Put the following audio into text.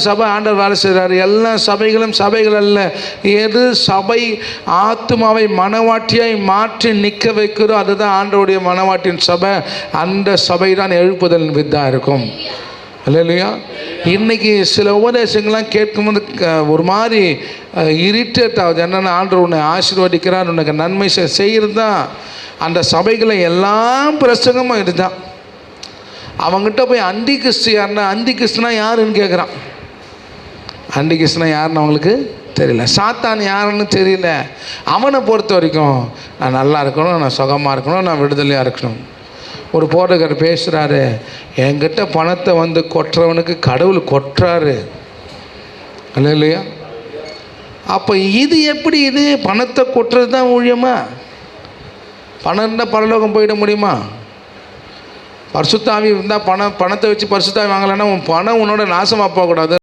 சபை ஆண்டவர் வேலை செய்கிறாரு. எல்லா சபைகளும் சபைகள் அல்ல. எது சபை ஆத்துமாவை மனவாட்டியாய் மாற்றி நிற்க வைக்கிறோ அதுதான் ஆண்டவருடைய மனவாட்டின் சபை. அந்த சபை தான் எழுப்புதல் வித்தாக இருக்கும். இல்லையா? இன்றைக்கி சில உபதேசங்கள்லாம் கேட்கும்போது ஒரு மாதிரி இரிட்டேட் ஆகுது. என்னென்னா, ஆண்டவர் உன்னை ஆசீர்வதிக்கிறார், உனக்கு நன்மை செய்கிறது தான். அந்த சபைகளை எல்லாம் பிரசங்கமாக இதுதான். அவங்ககிட்ட போய் அந்தி கிறிஸ்து யாருன்னா, அந்தி கிறிஸ்துனா யாருன்னு கேட்குறான். அந்தி கிறிஸ்துனா யாருன்னு அவங்களுக்கு தெரியல. சாத்தான் யாருன்னு தெரியல. அவனை பொறுத்த வரைக்கும் நான் நல்லா இருக்கணும், நான் சுகமாக இருக்கணும், நான் விடுதலையாக இருக்கணும். ஒரு போதகர் பேசுகிறாரு, என்கிட்ட பணத்தை வந்து கொட்டுறவனுக்கு கடவுள் கொட்டுறாரு. இல்லையா? அப்போ இது எப்படி? இது பணத்தை கொட்டுறது தான் ஊழியமா? பணம் இருந்தால் பரலோகம் போயிட முடியுமா? பரிசுத்த ஆவி இருந்தால் பணத்தை வச்சு பரிசுத்த ஆவி வாங்கலைன்னா உன் பணம் உன்னோட நாசமாக போகக்கூடாது.